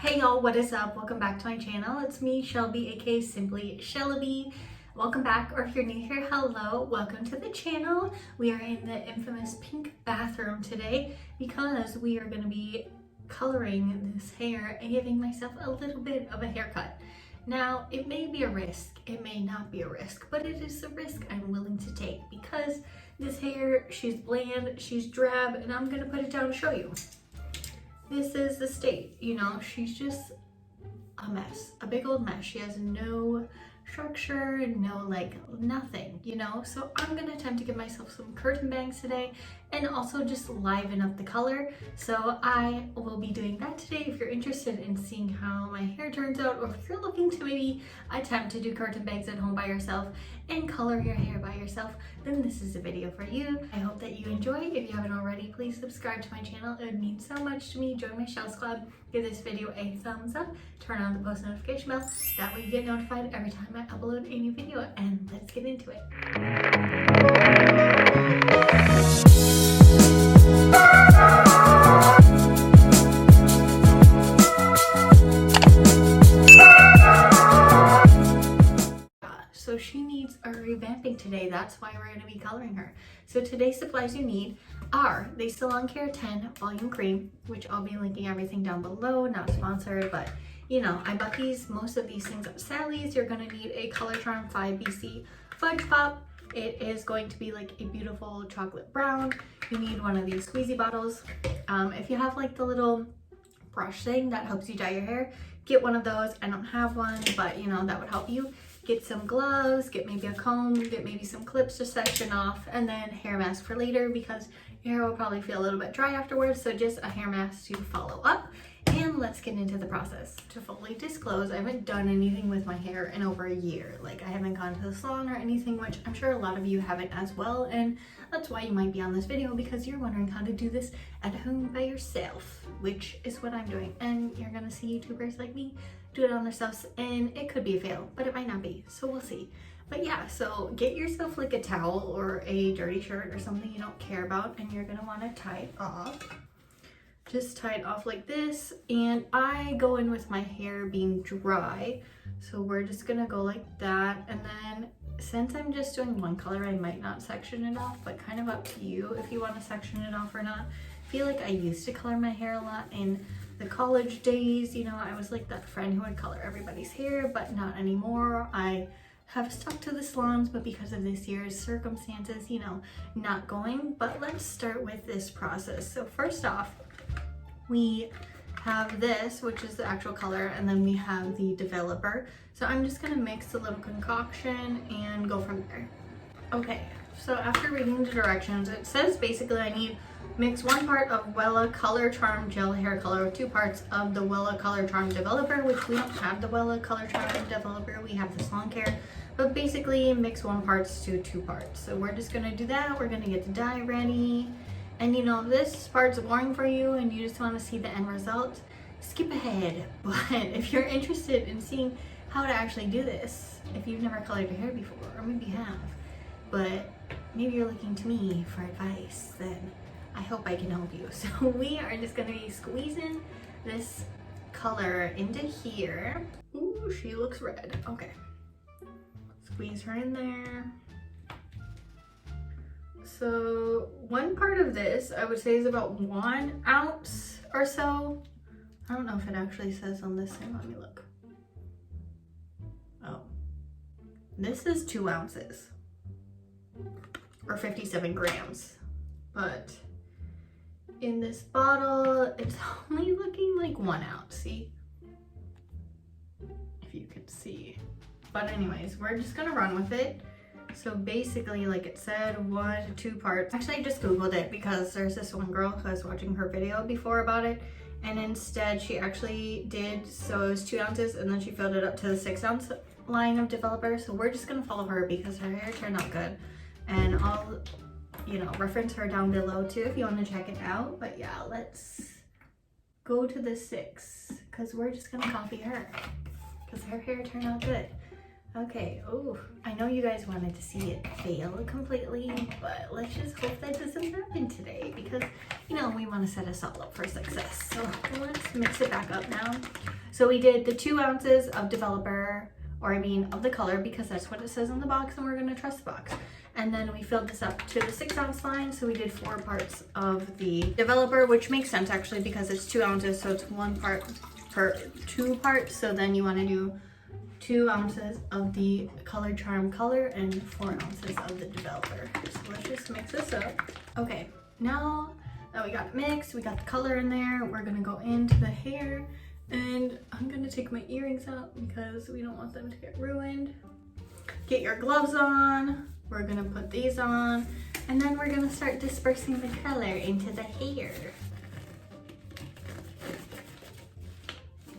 Hey y'all, what is up? Welcome back to my channel. It's me, Shelby, aka Simply Shelby. Welcome back, or if you're new here, hello, welcome to the channel. We are in the infamous pink bathroom today because we are going to be coloring this hair and giving myself a little bit of a haircut. Now, it may be a risk, it may not be a risk, but it is a risk I'm willing to take because this hair, she's bland, she's drab, and I'm going to put it down to show you. This is the state, you know, she's just a mess, a big old mess. She has no structure, no nothing, you know. So I'm gonna attempt to give myself some curtain bangs today and also just liven up the color. So I will be doing that today. If you're interested in seeing how my hair turns out, or if you're looking to maybe attempt to do curtain bangs at home by yourself and color your hair by yourself, then this is a video for you. I hope that you enjoy. If you haven't already, please subscribe to my channel. It would mean so much to me. Join my Shells Club. Give this video a thumbs up. Turn on the post notification bell. That way you get notified every time I upload a new video. And let's get into it. So she needs a revamping today. That's why we're going to be coloring her. So today's supplies you need are the Salon Care 10 Volume Cream, which I'll be linking everything down below. Not sponsored, but you know, I bought most of these things at Sally's. You're going to need a Color Charm 5BC Fudge Pop. It is going to be like a beautiful chocolate brown. You need one of these squeezy bottles. If you have like the little brush thing that helps you dye your hair, get one of those. I don't have one, but you know, that would help you. Get some gloves, get maybe a comb, get maybe some clips to section off, and then hair mask for later because your hair will probably feel a little bit dry afterwards. So just a hair mask to follow up. And let's get into the process. To fully disclose, I haven't done anything with my hair in over a year. Like, I haven't gone to the salon or anything, which I'm sure a lot of you haven't as well. And that's why you might be on this video, because you're wondering how to do this at home by yourself, which is what I'm doing. And you're gonna see YouTubers like me do it on themselves, and it could be a fail, but it might not be. So we'll see. But yeah, so get yourself like a towel or a dirty shirt or something you don't care about, and you're gonna wanna tie it off. Just tie it off like this, and I go in with my hair being dry, so we're just gonna go like that. And then since I'm just doing one color, I might not section it off, but kind of up to you if you want to section it off or not. I feel like I used to color my hair a lot in the college days, you know. I was like that friend who would color everybody's hair, but not anymore. I have stuck to the salons, but because of this year's circumstances, you know, not going. But let's start with this process. So first off, we have this, which is the actual color, and then we have the developer. So I'm just gonna mix a little concoction and go from there. Okay, so after reading the directions, it says basically I need mix 1 part of Wella Color Charm gel hair color with 2 parts of the Wella Color Charm developer, which we don't have the Wella Color Charm developer, we have the Salon Care. But basically mix 1 part to 2 parts. So we're just gonna do that. We're gonna get the dye ready. And you know, this part's boring for you and you just want to see the end result, skip ahead. But if you're interested in seeing how to actually do this, if you've never colored your hair before, or maybe you have, but maybe you're looking to me for advice, then I hope I can help you. So we are just going to be squeezing this color into here. Ooh, she looks red. Okay. Squeeze her in there. So 1 part of this, I would say, is about 1 ounce or so. I don't know if it actually says on this thing. Let me look. Oh, this is 2 ounces or 57 grams. But in this bottle, it's only looking like 1 ounce. See? If you can see. But anyways, we're just gonna run with it. So basically, like it said, 1 to 2 parts. Actually, I just Googled it because there's this one girl who I was watching her video before about it. And instead, she actually did, so it was 2 ounces and then she filled it up to the 6 ounce line of developer. So we're just gonna follow her because her hair turned out good. And I'll, you know, reference her down below too if you want to check it out. But yeah, let's go to the 6 because we're just gonna copy her because her hair turned out good. Okay, oh, I know you guys wanted to see it fail completely, but let's just hope that doesn't happen today because, you know, we want to set us all up for success. So let's mix it back up now. So we did the 2 ounces of developer, or I mean of the color, because that's what it says on the box and we're gonna trust the box. And then we filled this up to the 6 ounce line. So we did 4 parts of the developer, which makes sense actually because it's 2 ounces. So it's 1 part per 2 parts. So then you wanna do 2 ounces of the Color Charm color and 4 ounces of the developer. So let's just mix this up. Okay, now that we got it mixed, we got the color in there, we're gonna go into the hair, and I'm gonna take my earrings out because we don't want them to get ruined. Get your gloves on. We're gonna put these on, and then we're gonna start dispersing the color into the hair.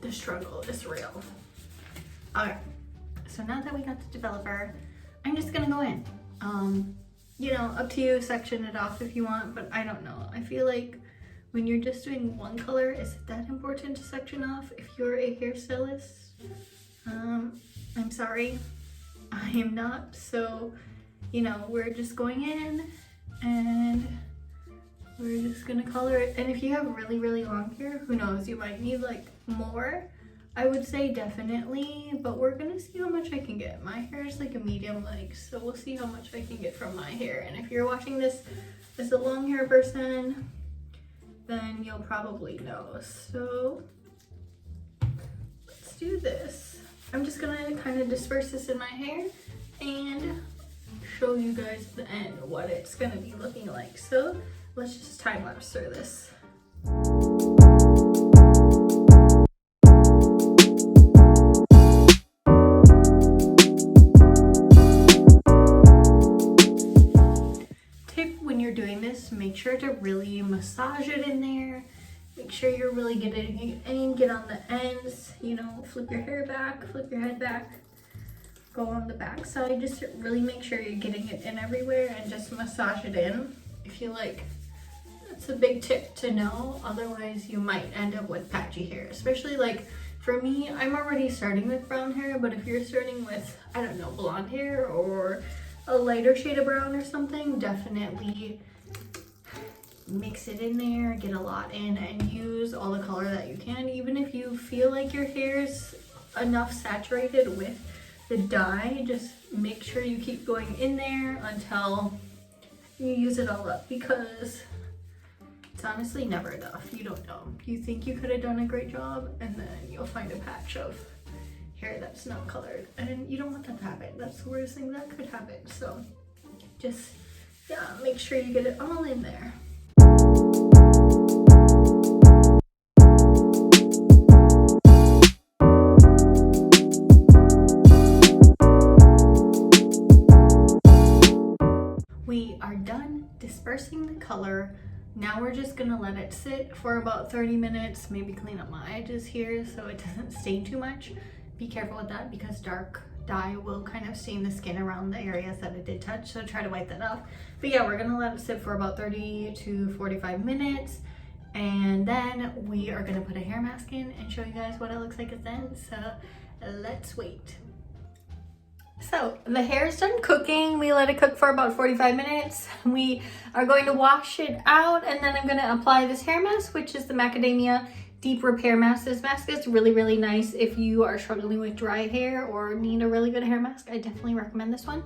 The struggle is real. Okay, so now that we got the developer, I'm just gonna go in. You know, up to you, section it off if you want, but I don't know. I feel like when you're just doing one color, is it that important to section off if you're a hairstylist? I'm sorry, I am not. So, you know, we're just going in and we're just gonna color it. And if you have really, really long hair, who knows, you might need like more. I would say definitely, but we're gonna see how much I can get. My hair is like a medium length, so we'll see how much I can get from my hair. And if you're watching this as a long hair person, then you'll probably know. So let's do this. I'm just gonna kind of disperse this in my hair and show you guys the end, what it's gonna be looking like. So let's just time lapse through this. Make sure to really massage it in there. Make sure you're really getting it in, get on the ends, you know, flip your hair back, flip your head back, go on the back side. Just really make sure you're getting it in everywhere and just massage it in. If you like, that's a big tip to know. Otherwise you might end up with patchy hair, especially like for me, I'm already starting with brown hair, but if you're starting with, I don't know, blonde hair or a lighter shade of brown or something, definitely mix it in there, get a lot in, and use all the color that you can. Even if you feel like your hair's enough saturated with the dye, just make sure you keep going in there until you use it all up, because it's honestly never enough. You don't know. You think you could have done a great job, and then you'll find a patch of hair that's not colored, and you don't want that to happen. That's the worst thing that could happen. So just, yeah, make sure you get it all in there. We are done dispersing the color. Now we're just gonna let it sit for about 30 minutes, maybe clean up my edges here so it doesn't stain too much. Be careful with that because dark dye will kind of stain the skin around the areas that it did touch, so try to wipe that off. But yeah, we're gonna let it sit for about 30 to 45 minutes, and then we are gonna put a hair mask in and show you guys what it looks like then. So let's wait. So the hair is done cooking. We let it cook for about 45 minutes. We are going to wash it out, and then I'm going to apply this hair mask, which is the Macadamia Deep Repair Mask. This mask is really, really nice if you are struggling with dry hair or need a really good hair mask. I definitely recommend this one.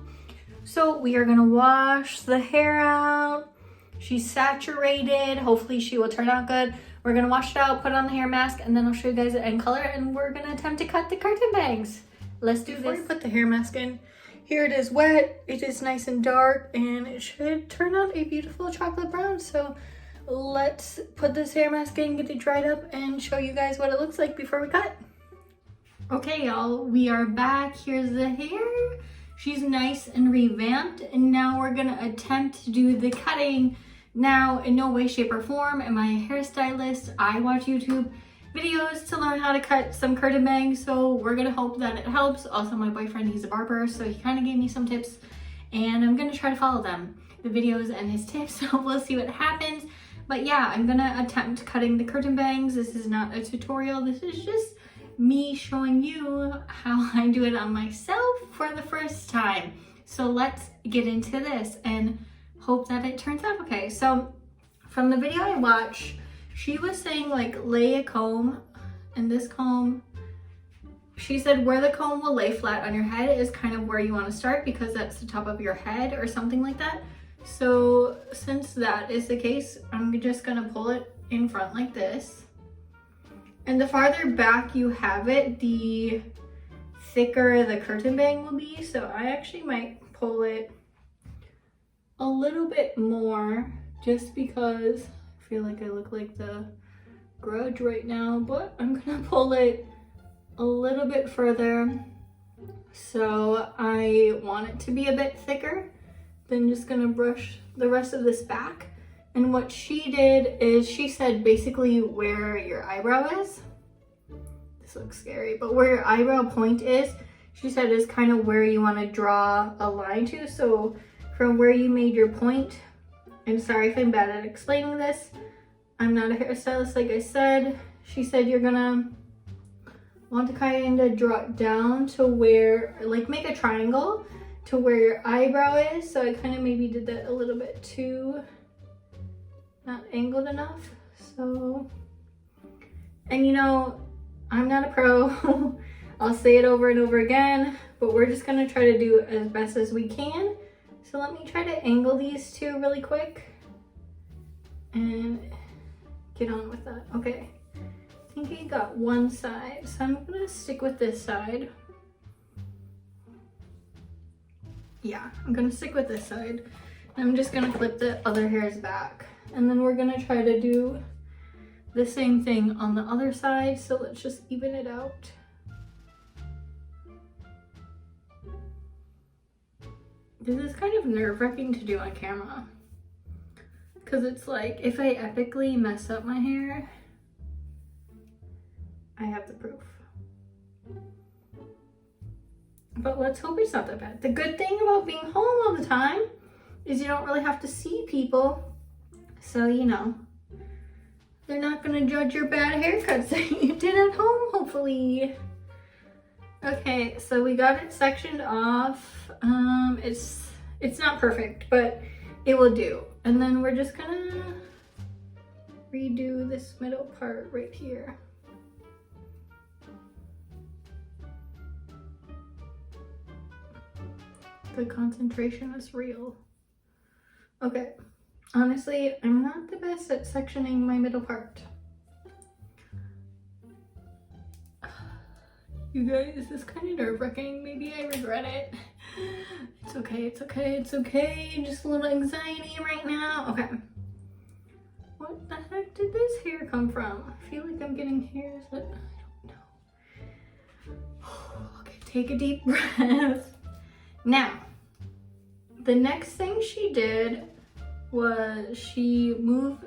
So we are going to wash the hair out. She's saturated. Hopefully she will turn out good. We're going to wash it out, put on the hair mask, and then I'll show you guys the end color, and we're going to attempt to cut the curtain bangs. Let's do this. Before you put the hair mask in, here it is wet, it is nice and dark, and it should turn out a beautiful chocolate brown. So let's put this hair mask in, get it dried up, and show you guys what it looks like before we cut. Okay, y'all, we are back. Here's the hair. She's nice and revamped, and now we're gonna attempt to do the cutting. Now, in no way, shape, or form am I a hairstylist. I watch YouTube videos to learn how to cut some curtain bangs, so we're gonna hope that it helps. Also, my boyfriend, he's a barber, so he kind of gave me some tips, and I'm gonna try to follow them, the videos and his tips. So we'll see what happens. But yeah, I'm gonna attempt cutting the curtain bangs. This is not a tutorial, this is just me showing you how I do it on myself for the first time. So let's get into this and hope that it turns out okay. So from the video I watched, she was saying like lay a comb, and this comb she said where the comb will lay flat on your head is kind of where you want to start because that's the top of your head or something like that. So since that is the case, I'm just gonna pull it in front like this. And the farther back you have it, the thicker the curtain bang will be. So I actually might pull it a little bit more just because I feel like I look like the Grudge right now, but I'm gonna pull it a little bit further. So I want it to be a bit thicker. Then just gonna brush the rest of this back. And what she did is she said basically where your eyebrow is. This looks scary, but where your eyebrow point is, she said is kind of where you want to draw a line to. So from where you made your point, and sorry if I'm bad at explaining this, I'm not a hairstylist like I said. She said you're gonna want to kind of draw it down to where, like make a triangle to where your eyebrow is. So I kind of maybe did that a little bit too, not angled enough. So, and you know, I'm not a pro. I'll say it over and over again, but we're just gonna try to do as best as we can. So let me try to angle these two really quick and get on with that. Okay, I think I got one side, so I'm gonna stick with this side. Yeah, I'm gonna stick with this side. I'm just gonna clip the other hairs back. And then we're gonna try to do the same thing on the other side. So let's just even it out. This is kind of nerve-wracking to do on camera. Cause it's like, if I epically mess up my hair, I have the proof. But let's hope it's not that bad. The good thing about being home all the time is you don't really have to see people. So, you know, they're not gonna judge your bad haircuts that you did at home, hopefully. Okay, so we got it sectioned off. It's not perfect, but it will do. And then we're just gonna redo this middle part right here. The concentration is real. Okay, honestly, I'm not the best at sectioning my middle part. You guys, this is kind of nerve-wracking. Maybe I regret it. It's okay, it's okay, it's okay. Just a little anxiety right now. Okay. What the heck did this hair come from? I feel like I'm getting hairs that I don't know. Okay, take a deep breath. Now, the next thing she did was she moved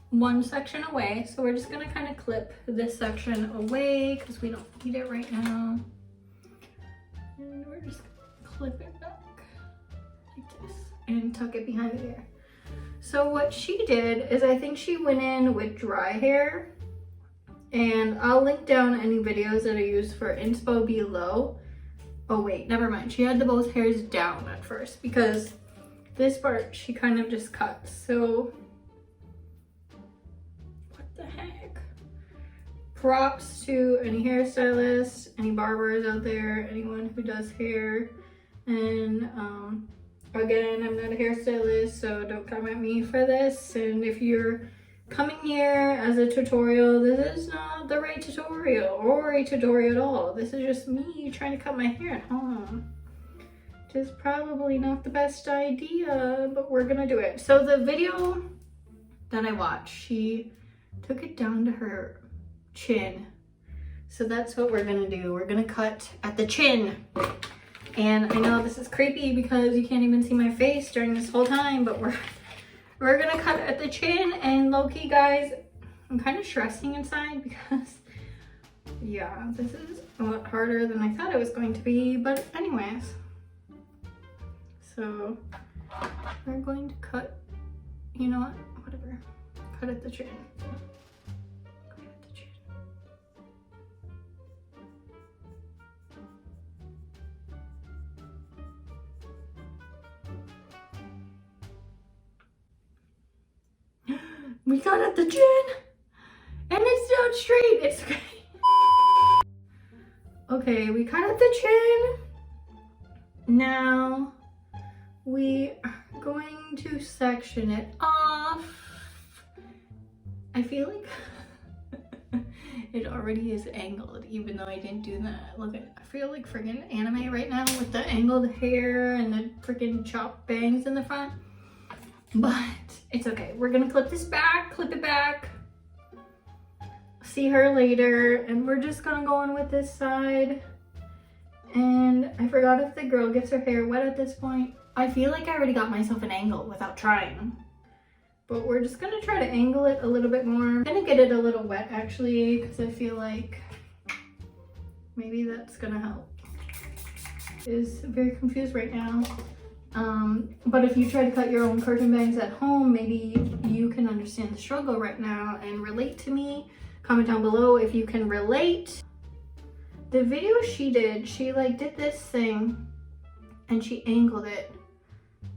one section away. So we're just gonna kind of clip this section away because we don't need it right now. And we're just gonna clip it back like this and tuck it behind the ear. So what she did is I think she went in with dry hair, and I'll link down any videos that I used for inspo below. Oh wait, never mind. She had the both hairs down at first because this part she kind of just cut. So what the heck? Props to any hairstylist, any barbers out there, anyone who does hair. And again, I'm not a hairstylist, so don't come at me for this. And if you're coming here as a tutorial, this is not the right tutorial or a tutorial at all. This is just me trying to cut my hair at home. Which is probably not the best idea, but we're gonna do it. So the video that I watched, she took it down to her chin. So that's what we're gonna do. We're gonna cut at the chin. And I know this is creepy because you can't even see my face during this whole time, but we're gonna cut at the chin. And low-key, guys, I'm kind of stressing inside because, yeah, this is a lot harder than I thought it was going to be. But anyways, so we're going to cut, you know what, whatever, cut at the chin. Cut at the chin. We got at the chin, and it's down straight. It's okay. Okay, we cut out the chin. Now we are going to section it off. I feel like it already is angled, even though I didn't do that. Look at, I feel like friggin' anime right now with the angled hair and the freaking chopped bangs in the front. But it's okay. We're gonna clip this back, clip it back. See her later, and we're just gonna go on with this side. And I forgot if the girl gets her hair wet at this point. I feel like I already got myself an angle without trying. But we're just gonna try to angle it a little bit more. I'm gonna get it a little wet actually, because I feel like maybe that's gonna help. Is very confused right now. But if you try to cut your own curtain bangs at home, maybe you can understand the struggle right now and relate to me. Comment down below if you can relate. The video she did, she like did this thing and she angled it.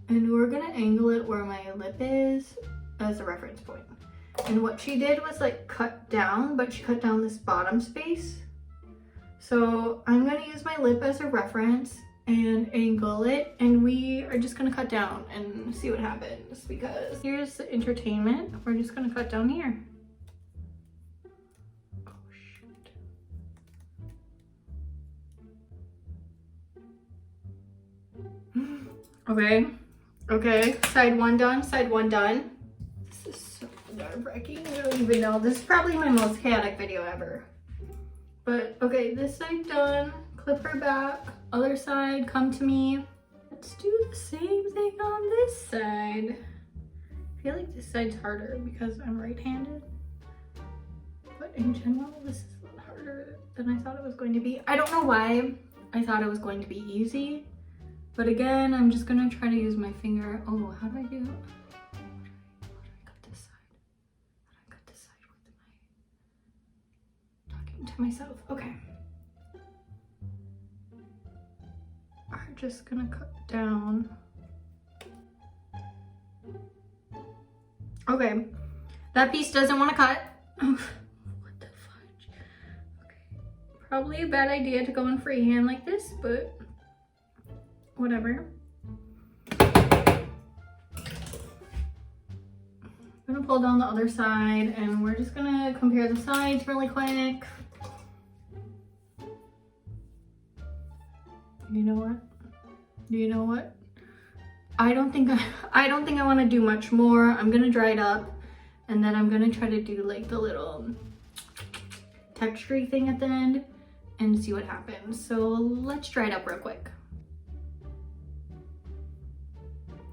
And we're gonna angle it where my lip is as a reference point. And what she did was like cut down, but she cut down this bottom space. So I'm gonna use my lip as a reference and angle it, and we are just gonna cut down and see what happens, because here's the entertainment. We're just gonna cut down here. Oh shoot. Okay, side one done, side one done. This is so nerve-wracking. I don't even know. This is probably my most chaotic video ever. But okay, this side done. Clip her back. Other side, come to me. Let's do the same thing on this side. I feel like this side's harder because I'm right-handed. But in general, this is a lot harder than I thought it was going to be. I don't know why I thought it was going to be easy. But again, I'm just gonna try to use my finger. Oh, how do I do? How do I cut this side? How do I cut this side with my talking to myself? Okay. I'm just gonna cut down. Okay, that piece doesn't want to cut. What the fudge? Okay, probably a bad idea to go in freehand like this, but whatever. I'm gonna pull down the other side and we're just gonna compare the sides really quick. You know what? You know what? I don't think I want to do much more. I'm gonna dry it up and then I'm gonna try to do like the little texture thing at the end and see what happens. So let's dry it up real quick.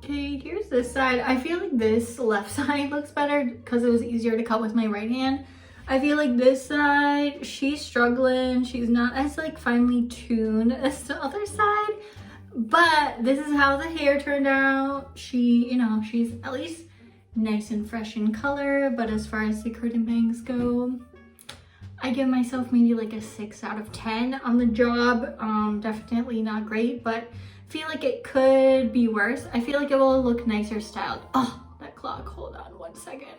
Okay, here's this side. I feel like this left side looks better because it was easier to cut with my right hand. I feel like this side, she's struggling. She's not as like finely tuned as the other side, but this is how the hair turned out. She, you know, she's at least nice and fresh in color, but as far as the curtain bangs go, I give myself maybe like a 6 out of 10 on the job. Definitely not great, but feel like it could be worse. I feel like it will look nicer styled. Oh, that clock, hold on 1 second.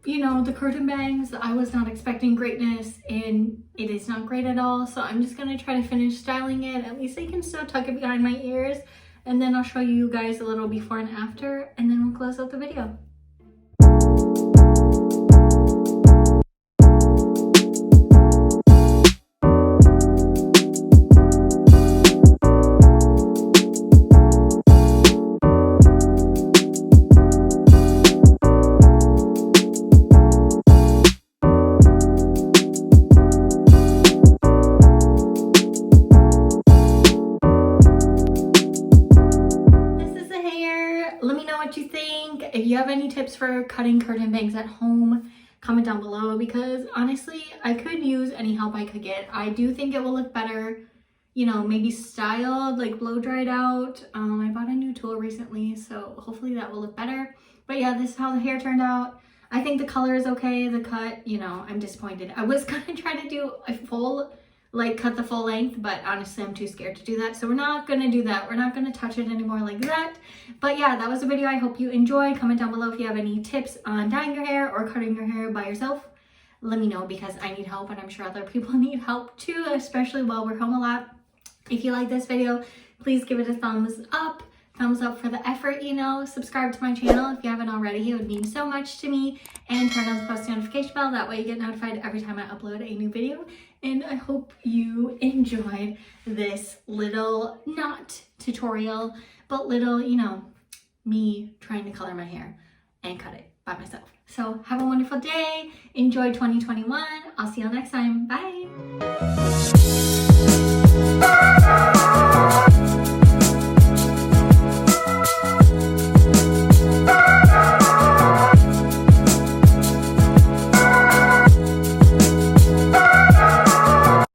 You know, the curtain bangs, I was not expecting greatness and it is not great at all. So I'm just gonna try to finish styling it. At least I can still tuck it behind my ears. And then I'll show you guys a little before and after, and then we'll close out the video. If you have any tips for cutting curtain bangs at home, comment down below, because honestly, I could use any help I could get. I do think it will look better, you know, maybe styled, like blow dried out. I bought a new tool recently, so hopefully that will look better. But yeah, this is how the hair turned out. I think the color is okay. The cut, you know, I'm disappointed. I was gonna try to do a full, like cut the full length, but honestly I'm too scared to do that, so we're not gonna do that. We're not gonna touch it anymore like that. But yeah, that was the video. I hope you enjoyed. Comment down below if you have any tips on dyeing your hair or cutting your hair by yourself. let me know, because I need help and I'm sure other people need help too, especially while we're home a lot. If you like this video, please give it a thumbs up for the effort, you know. Subscribe to my channel if you haven't already. It would mean so much to me. And turn on the post notification bell. That way you get notified every time I upload a new video. And I hope you enjoyed this little, not tutorial, but little, you know, me trying to color my hair and cut it by myself. So have a wonderful day. Enjoy 2021. I'll see you all next time. Bye.